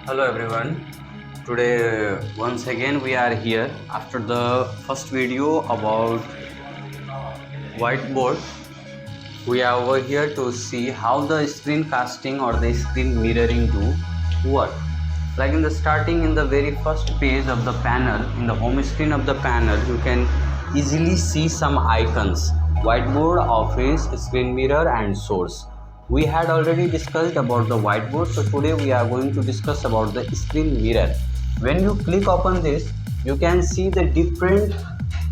Hello everyone. Today once again we are here after the first video about whiteboard. We are over here to see how the screencasting or the screen mirroring do work. Like in the starting, in the very first page of the panel, in the home screen of the panel, you can easily see some icons: whiteboard, office, screen mirror and source. We had already discussed about the whiteboard, so today we are going to discuss about the screen mirror. When you click upon this, you can see the different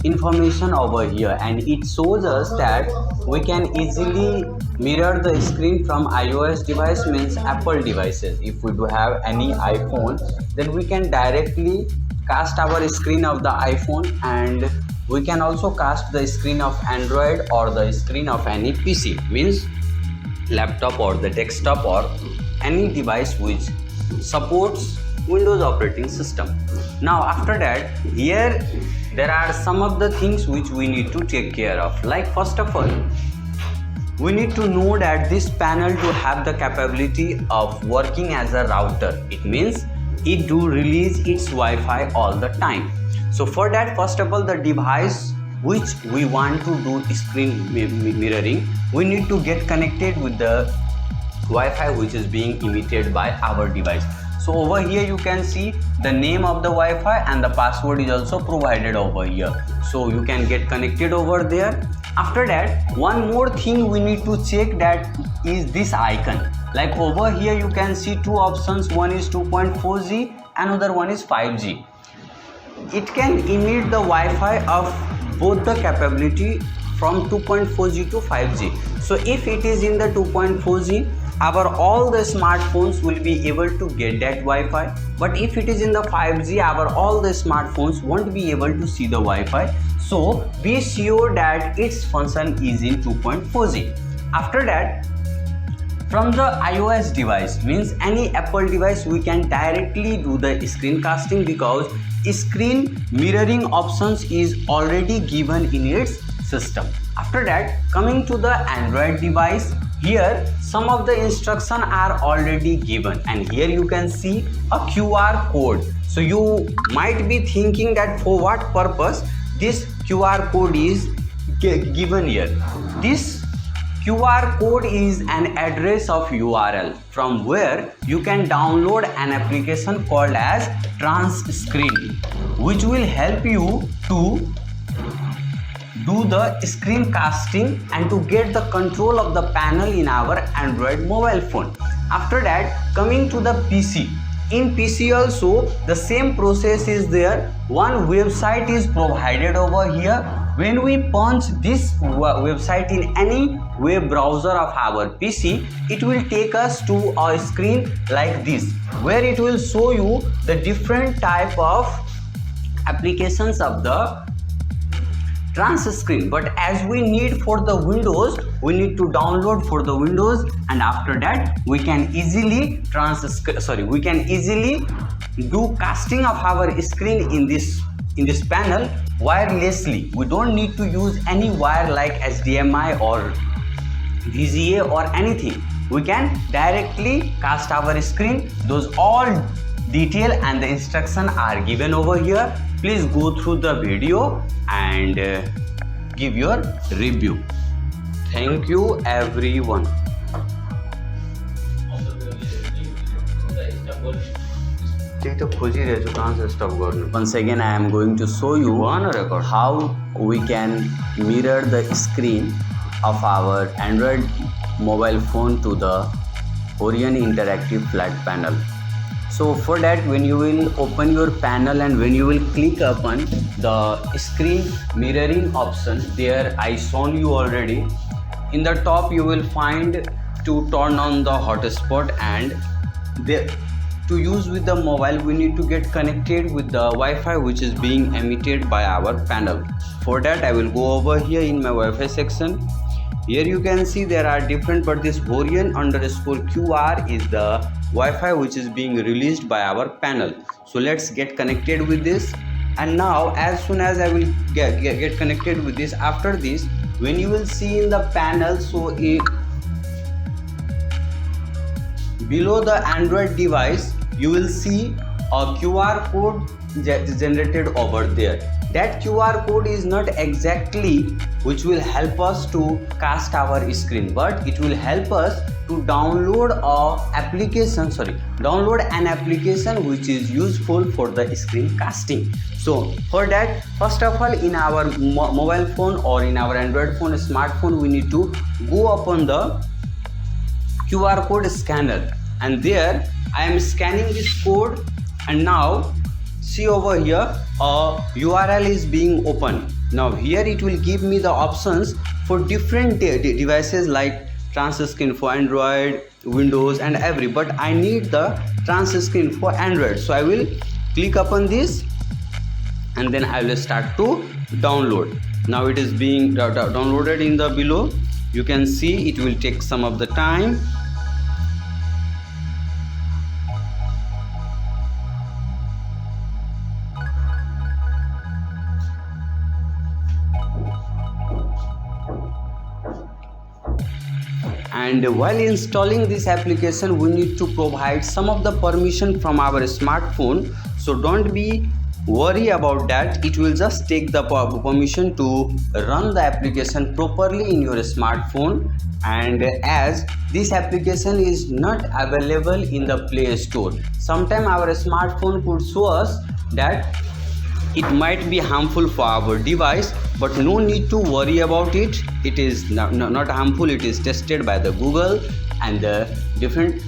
information over here, and it shows us that we can easily mirror the screen from iOS device, means Apple devices. If we do have any iPhone, then we can directly cast our screen of the iPhone, and we can also cast the screen of Android or the screen of any PC, means laptop or the desktop or any device which supports Windows operating system. Now after that, here there are some of the things which we need to take care of. Like first of all, we need to know that this panel to have the capability of working as a router. It means it do release its Wi-Fi all the time. So for that, first of all, the device which we want to do screen mirroring, we need to get connected with the Wi-Fi which is being emitted by our device. So over here you can see the name of the Wi-Fi and the password is also provided over here. So you can get connected over there. After that, one more thing we need to check, that is this icon. Like over here you can see two options, one is 2.4G, another one is 5G. It can emit the Wi-Fi of both the capability from 2.4G to 5G. So if it is in the 2.4G, all the smartphones will be able to get that Wi-Fi, but if it is in the 5G, all the smartphones won't be able to see the Wi-Fi. So be sure that its function is in 2.4G. After that, from the iOS device, means any Apple device, we can directly do the screencasting because screen mirroring options is already given in its system. After that, coming to the Android device, here some of the instructions are already given, and here you can see a QR code. So you might be thinking that for what purpose this QR code is given here. This QR code is an address of URL from where you can download an application called as TransScreen, which will help you to do the screencasting and to get the control of the panel in our Android mobile phone. After that, coming to the PC. In PC also the same process is there. One website is provided over here. When we punch this website in any web browser of our PC, it will take us to a screen like this, where it will show you the different type of applications of the TransScreen. But as we need for the Windows, we need to download for the Windows, and after that we can easily do casting of our screen in this panel wirelessly. We don't need to use any wire like HDMI or VGA or anything. We can directly cast our screen. Those all detail and the instruction are given over here. Please go through the video and give your review. Thank you everyone. Once again, I am going to show you how we can mirror the screen of our Android mobile phone to the Orion Interactive flat panel. So for that, when you will open your panel and when you will click upon the screen mirroring option, there I shown you already. In the top you will find to turn on the hotspot, and to use with the mobile we need to get connected with the Wi-Fi which is being emitted by our panel. For that, I will go over here in my Wi-Fi section. Here you can see there are different, but this Orion_QR is the Wi-Fi which is being released by our panel. So let's get connected with this. And now as soon as I will get connected with this, after this, when you will see in the panel, so below the Android device you will see a QR code generated over there. That QR code is not exactly which will help us to cast our screen, but it will help us to download an application which is useful for the screen casting. So for that, first of all, in our mobile phone or in our Android phone, smartphone, we need to go upon the QR code scanner, and there I am scanning this code, and now see over here a URL is being opened. Now here it will give me the options for different devices like TransScreen for Android, Windows and every, but I need the TransScreen for Android, so I will click upon this and then I will start to download. Now it is being downloaded in the below. You can see it will take some of the time. And while installing this application, we need to provide some of the permission from our smartphone, so don't be worry about that. It will just take the permission to run the application properly in your smartphone. And as this application is not available in the Play Store, sometime our smartphone could show us that it might be harmful for our device, but no need to worry about it. It is not harmful. It is tested by the Google and the different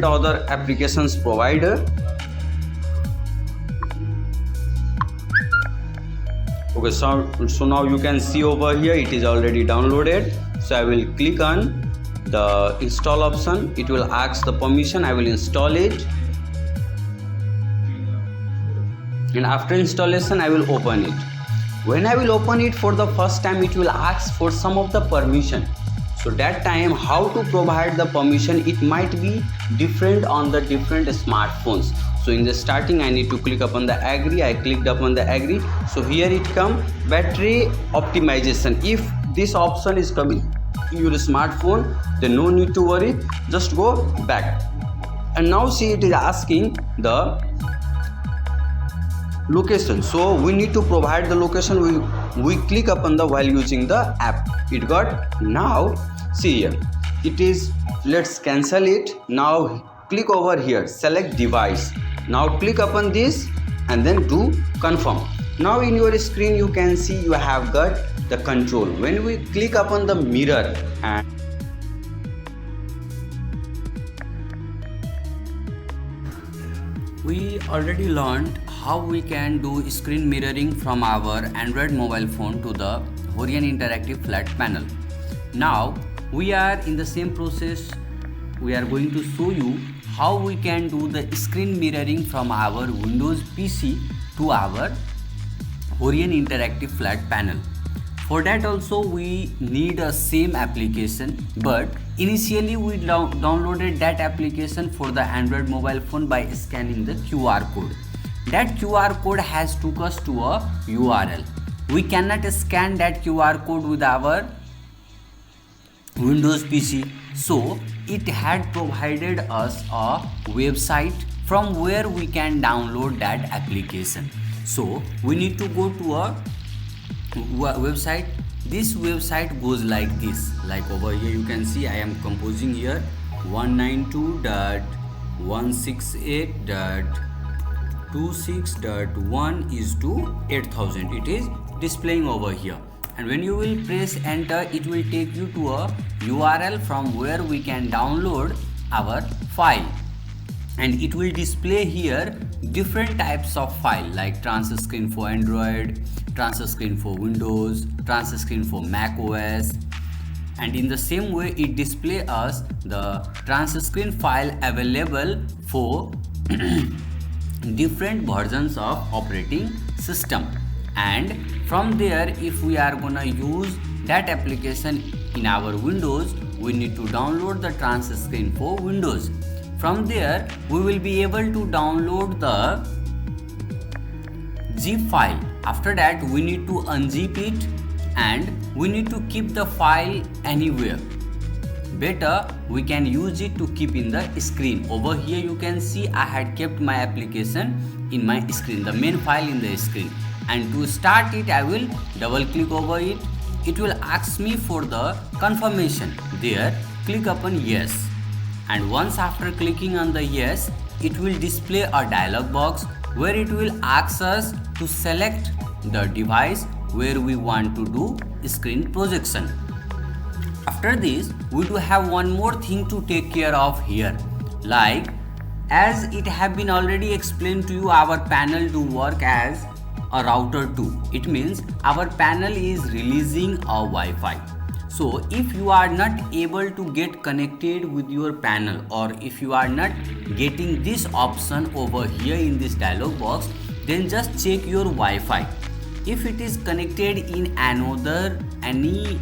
other applications provider. Okay, so now you can see over here it is already downloaded. So I will click on the install option. It will ask the permission. I will install it, and after installation I will open it. When I will open it for the first time, it will ask for some of the permission. So that time how to provide the permission, it might be different on the different smartphones. So in the starting I need to click upon the agree. I clicked upon the agree. So here it come battery optimization. If this option is coming in your smartphone, then no need to worry, just go back. And now see it is asking the location, so we need to provide the location. We click upon the while using the app. It got, now see here it is, let's cancel it. Now click over here, select device. Now click upon this and then do confirm. Now in your screen you can see you have got the control. When we click upon the mirror, and we already learned how we can do screen mirroring from our Android mobile phone to the Horian Interactive Flat Panel. Now we are in the same process. We are going to show you how we can do the screen mirroring from our Windows PC to our Horian Interactive Flat Panel. For that also we need a same application, but initially we downloaded that application for the Android mobile phone by scanning the QR code. That QR code has took us to a URL. We cannot scan that QR code with our Windows PC, so it had provided us a website from where we can download that application. So we need to go to a website. This website goes like this, like over here you can see I am composing here 192.168.26.1 is to 8000. it is displaying over here, and when you will press enter, it will take you to a URL from where we can download our file, and it will display here different types of file like TransScreen for Android, TransScreen for Windows, TransScreen for Mac OS, and in the same way it display us the TransScreen file available for different versions of operating system. And from there, if we are gonna use that application in our Windows, we need to download the TransScreen for Windows. From there we will be able to download the zip file. After that we need to unzip it, and we need to keep the file anywhere. better, we can use it to keep in the screen. Over here you can see I had kept my application in my screen, the main file in the screen. And to start it, I will double click over it. It will ask me for the confirmation. There, click upon yes. And once after clicking on the yes, it will display a dialog box where it will ask us to select the device where we want to do screen projection. After this, we do have one more thing to take care of here. Like, as it have been already explained to you, our panel do work as a router too. It means our panel is releasing a Wi-Fi. So if you are not able to get connected with your panel, or if you are not getting this option over here in this dialog box, then just check your Wi-Fi. If it is connected in any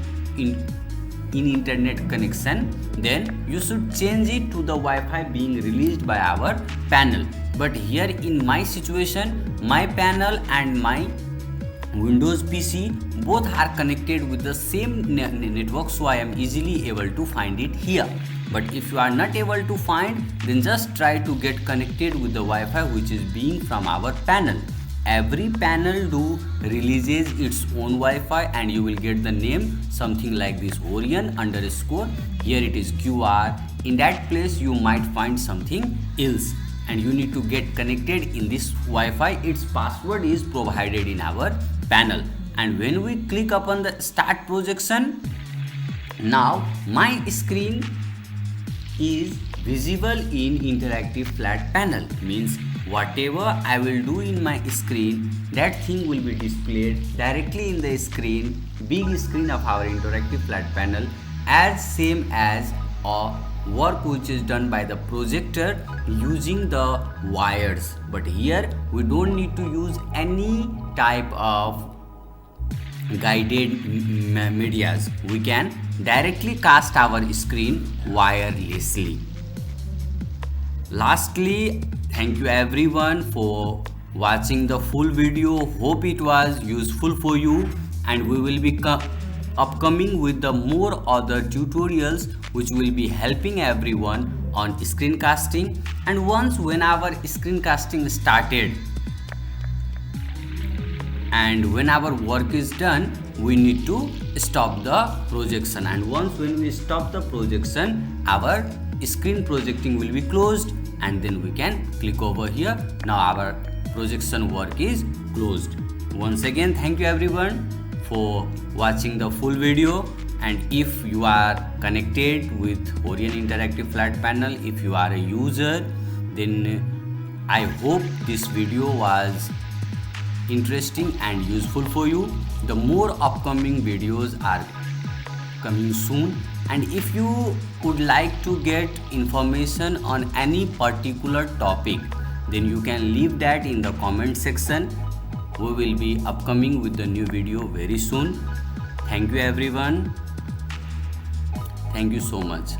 internet connection, then you should change it to the Wi-Fi being released by our panel. But here in my situation, my panel and my Windows PC both are connected with the same network, so I am easily able to find it here. But if you are not able to find, then just try to get connected with the Wi-Fi which is being from our panel. Every panel do releases its own Wi-Fi, and you will get the name something like this, Orion _ here it is QR. In that place you might find something else, and you need to get connected in this Wi-Fi. Its password is provided in our panel. And when we click upon the start projection, now my screen is visible in interactive flat panel. Means whatever I will do in my screen, that thing will be displayed directly in the screen, big screen of our interactive flat panel, as same as a work which is done by the projector using the wires. But here we don't need to use any type of guided medias. We can directly cast our screen wirelessly. Lastly, thank you everyone for watching the full video. Hope it was useful for you, and we will be upcoming with the more other tutorials which will be helping everyone on screencasting. And once when our screencasting started and when our work is done, we need to stop the projection. And once when we stop the projection, our screen projecting will be closed, and then we can click over here. Now our projection work is closed. Once again, thank you everyone for watching the full video. And if you are connected with Orion Interactive Flat Panel, if you are a user, then I hope this video was interesting and useful for you. The more upcoming videos are coming soon, and if you would like to get information on any particular topic, then you can leave that in the comment section. We will be upcoming with the new video very soon. Thank you everyone. Thank you so much.